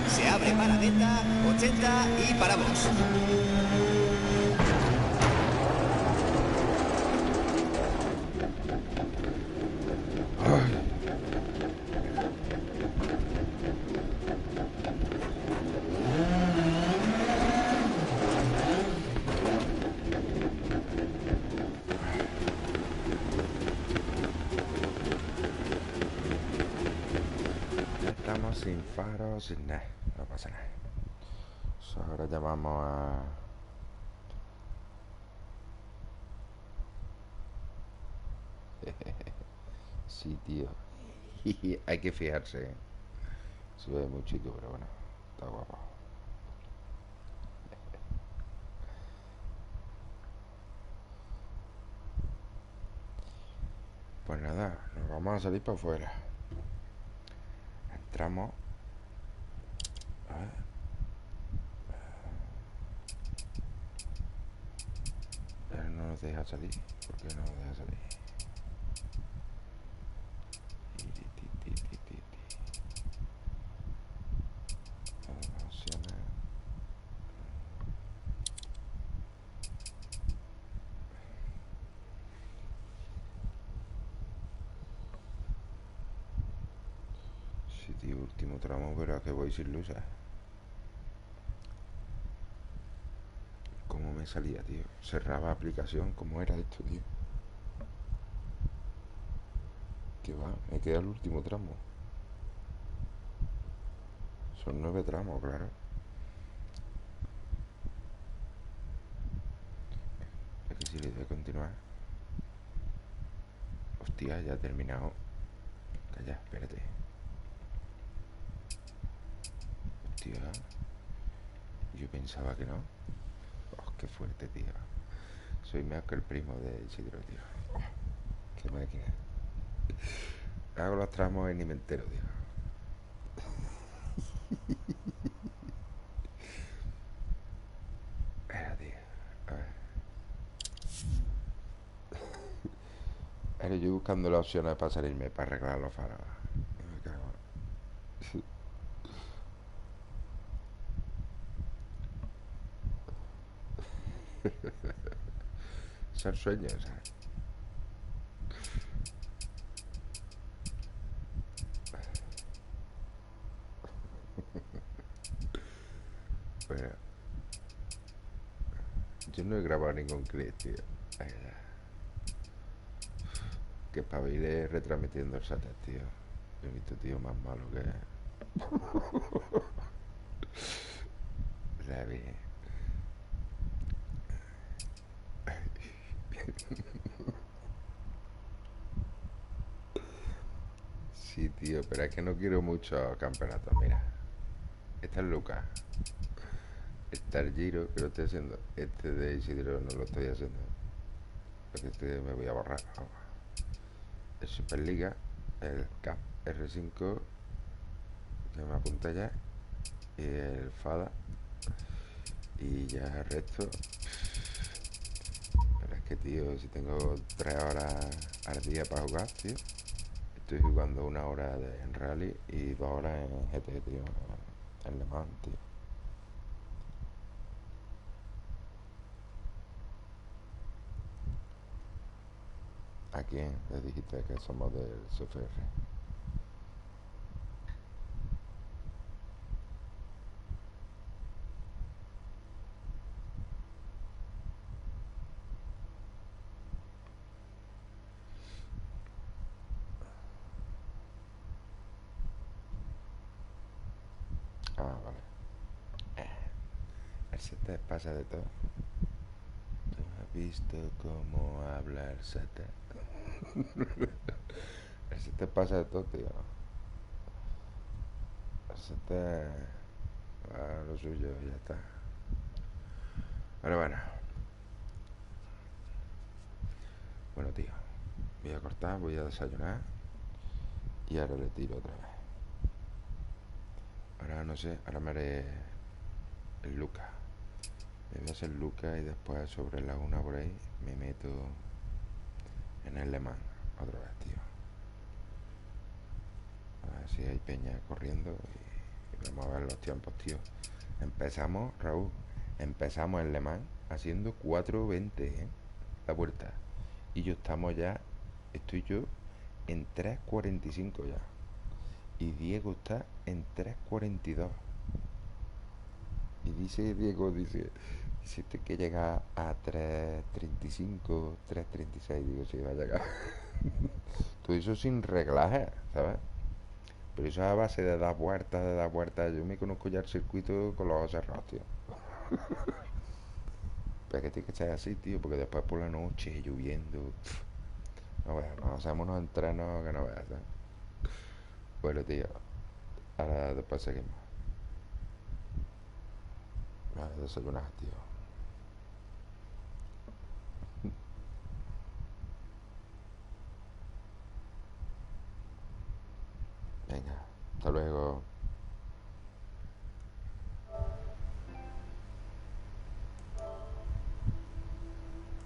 se abre para meta, 80 y paramos. Ya estamos sin faros, sin nada. No pasa nada. So, ahora llamamos a... Sí, tío. Hay que fijarse, ¿eh? Se ve muy chico, pero bueno, está guapo. Pues nada, nos vamos a salir para afuera. Entramos. A ver. Él no nos deja salir. ¿Por qué no nos deja salir? Opciones. Sí, tío, último tramo, pero a que voy sin luces. ¿Cómo me salía, tío? Cerraba aplicación. ¿Cómo era esto, tío? Que va, me queda el último tramo. Son 9 tramos, claro. Es que si le doy a continuar. Hostia, ya he terminado. Calla, espérate. Hostia. Yo pensaba que no. Oh, qué fuerte, tío. Soy más que el primo de Isidro, tío. Oh, qué máquina. Hago los tramos y ni me entero, tío. Espera, tío. A ver. Ahora yo buscando las opciones para salirme, para arreglar los faros. Me cago. Son sueños, ¿sabes? Bueno, Yo no he grabado ningún clip, tío. Ay, ya. Que espabile retransmitiendo el SATA, tío. He visto, tío, más malo que... La vi. Sí, tío, pero es que no quiero muchos campeonatos. Mira, esta es Lucas. Está el Giro, que lo estoy haciendo. Este de Isidro no lo estoy haciendo. Porque este me voy a borrar. Vamos. El Superliga, el CAP R5, que me apunta ya. Y el FADA. Y ya el resto. Pero es que, tío, si tengo 3 horas al día para jugar, tío. Estoy jugando 1 hora en Rally y 2 horas en GT, tío. En Le Mans, tío. ¿A quién le dijiste que somos del CFR? Ah, vale. El ST pasa de todo. ¿Tú has visto cómo habla el ST? El ST pasa de todo, tío. El ST va a lo suyo y ya está. Pero bueno. Bueno, tío. Voy a cortar, voy a desayunar. Y ahora le tiro otra vez. Ahora no sé, ahora me haré el Lucas. Me voy a hacer Lucas y después sobre la 1 por ahí me meto en el Le Mans otra vez, tío. A ver si hay peña corriendo y vamos a ver los tiempos, tío. Empezamos, Raúl, empezamos en Le Mans haciendo 4:20, la vuelta. Y yo estoy yo en 3:45 ya. Y Diego está en 3:42. Y dice Diego, dice usted que llega a 3:35, 3:36, digo, sí, va a llegar. Todo eso sin reglaje, ¿sabes? Pero eso es a base de dar vueltas, de dar vueltas. Yo me conozco ya el circuito con los ojos cerrados, tío. Pero es que tiene que ser así, tío, porque después por la noche, lloviendo. No veas, nos hacemos unos entrenos que no veas, ¿sabes? Bueno, tío, ahora después seguimos. Voy a desayunar, tío.